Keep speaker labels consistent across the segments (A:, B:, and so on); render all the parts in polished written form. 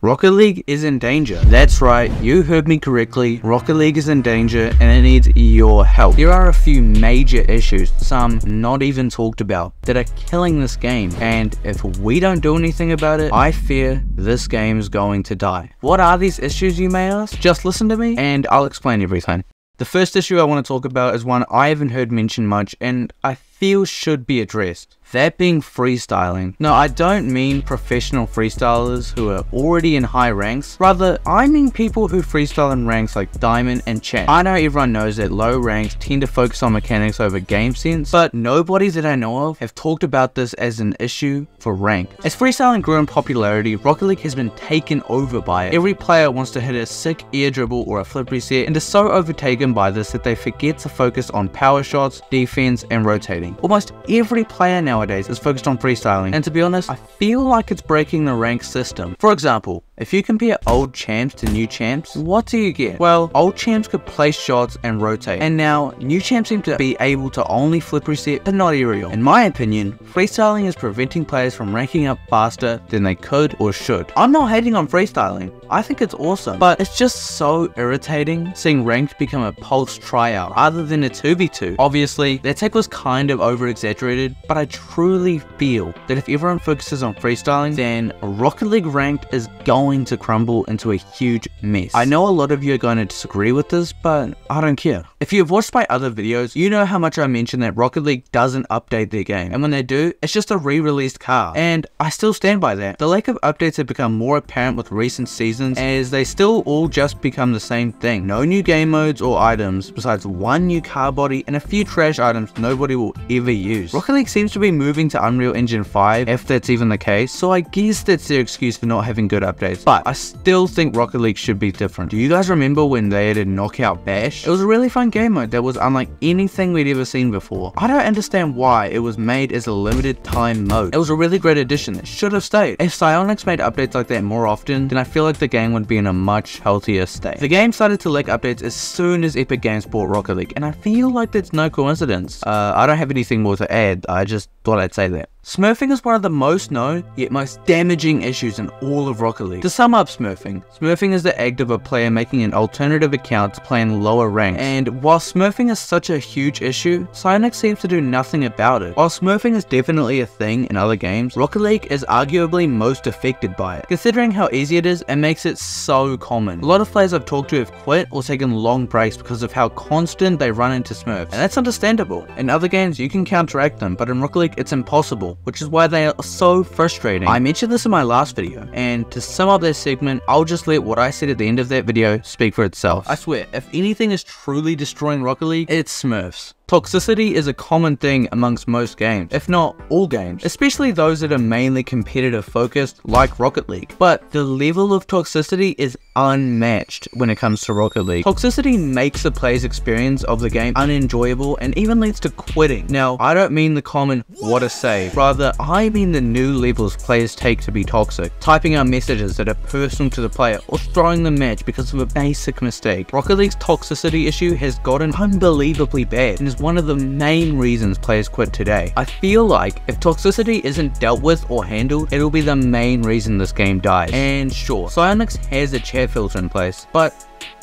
A: Rocket League is in danger. That's right, you heard me correctly. Rocket League is in danger and it needs your help. There are a few major issues, some not even talked about, that are killing this game, and if we don't do anything about it, I fear this game is going to die. What are these issues, you may ask? Just listen to me and I'll explain everything. The first issue I want to talk about is one I haven't heard mentioned much and I feel should be addressed. That being freestyling. No, I don't mean professional freestylers who are already in high ranks. Rather, I mean people who freestyle in ranks like Diamond and Champ. I know everyone knows that low ranks tend to focus on mechanics over game sense, but nobody that I know of have talked about this as an issue for rank. As freestyling grew in popularity, Rocket League has been taken over by it. Every player wants to hit a sick air dribble or a flip reset and is so overtaken by this that they forget to focus on power shots, defense, and rotating. Almost every player nowadays is focused on freestyling, and to be honest, I feel like it's breaking the rank system. For example, if you compare old champs to new champs, what do you get? Well, old champs could place shots and rotate, and now new champs seem to be able to only flip reset but not aerial. In my opinion, freestyling is preventing players from ranking up faster than they could or should. I'm not hating on freestyling, I think it's awesome, but it's just so irritating seeing ranked become a pulse tryout rather than a 2v2. Obviously, that take was kind of over exaggerated, but I truly feel that if everyone focuses on freestyling, then Rocket League ranked is going to crumble into a huge mess. I know a lot of you are going to disagree with this, but I don't care. If you've watched my other videos, you know how much I mentioned that Rocket League doesn't update their game, and when they do, it's just a re-released car, and I still stand by that. The lack of updates have become more apparent with recent seasons, as they still all just become the same thing. No new game modes or items, besides one new car body and a few trash items nobody will ever use. Rocket League seems to be moving to Unreal Engine 5, if that's even the case, so I guess that's their excuse for not having good updates, but I still think Rocket League should be different. Do you guys remember when they added Knockout Bash? It was a really fun game mode that was unlike anything we'd ever seen before. I don't understand why it was made as a limited time mode. It was a really great addition that should have stayed. If Psyonix made updates like that more often, then I feel like the game would be in a much healthier state. The game started to lack updates as soon as Epic Games bought Rocket League, and I feel like that's no coincidence. I don't have anything more to add, I just thought I'd say that. Smurfing is one of the most known, yet most damaging issues in all of Rocket League. To sum up Smurfing is the act of a player making an alternative account to play in lower ranks, and while Smurfing is such a huge issue, Psyonix seems to do nothing about it. While Smurfing is definitely a thing in other games, Rocket League is arguably most affected by it. Considering how easy it is, it makes it so common. A lot of players I've talked to have quit or taken long breaks because of how constant they run into Smurfs, and that's understandable. In other games you can counteract them, but in Rocket League it's impossible, which is why they are so frustrating. I mentioned this in my last video, and to sum up that segment, I'll just let what I said at the end of that video speak for itself. I swear, if anything is truly destroying Rocket League, it's Smurfs. Toxicity is a common thing amongst most games, if not all games, especially those that are mainly competitive focused like Rocket League. But the level of toxicity is unmatched when it comes to Rocket League. Toxicity makes the player's experience of the game unenjoyable and even leads to quitting. Now, I don't mean the common "what a save," rather I mean the new levels players take to be toxic, typing out messages that are personal to the player or throwing the match because of a basic mistake. Rocket League's toxicity issue has gotten unbelievably bad and is one of the main reasons players quit today. I feel like if toxicity isn't dealt with or handled, it'll be the main reason this game dies. And sure, Psyonix has a chat filter in place, but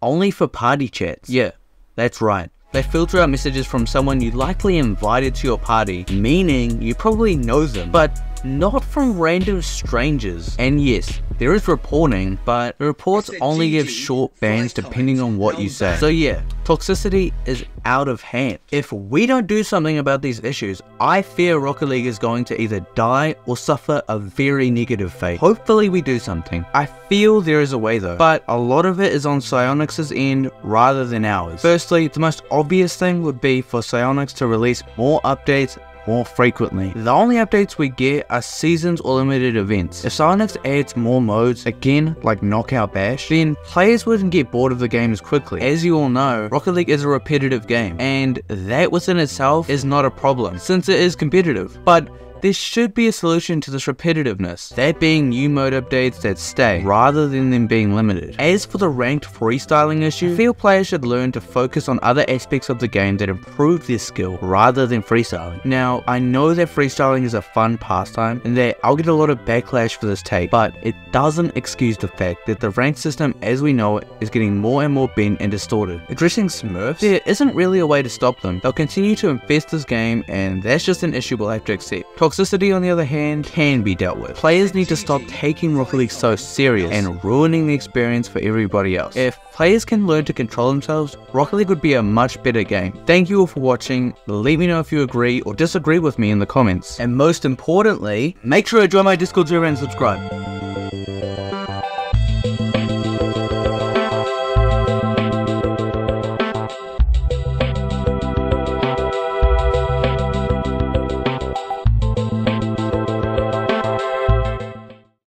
A: only for party chats. Yeah, that's right. They filter out messages from someone you likely invited to your party, meaning you probably know them, but not from random strangers. And yes, there is reporting, but the reports only give short bans depending on what you say. So yeah, toxicity is out of hand. If we don't do something about these issues, I fear Rocket League is going to either die or suffer a very negative fate. Hopefully we do something. I feel there is a way though, but a lot of it is on Psyonix's end rather than ours. Firstly, the most obvious thing would be for Psyonix to release more updates more frequently. The only updates we get are seasons or limited events. If Psyonix adds more modes, again like Knockout Bash, then players wouldn't get bored of the game as quickly. As you all know, Rocket League is a repetitive game, and that within itself is not a problem since it is competitive. But there should be a solution to this repetitiveness, that being new mode updates that stay, rather than them being limited. As for the ranked freestyling issue, I feel players should learn to focus on other aspects of the game that improve their skill, rather than freestyling. Now, I know that freestyling is a fun pastime, and that I'll get a lot of backlash for this take, but it doesn't excuse the fact that the ranked system as we know it is getting more and more bent and distorted. Addressing Smurfs, there isn't really a way to stop them. They'll continue to infest this game, and that's just an issue we'll have to accept. Toxicity, on the other hand, can be dealt with. Players need to stop taking Rocket League so serious and ruining the experience for everybody else. If players can learn to control themselves, Rocket League would be a much better game. Thank you all for watching. Let me know if you agree or disagree with me in the comments. And most importantly, make sure to join my Discord server and subscribe.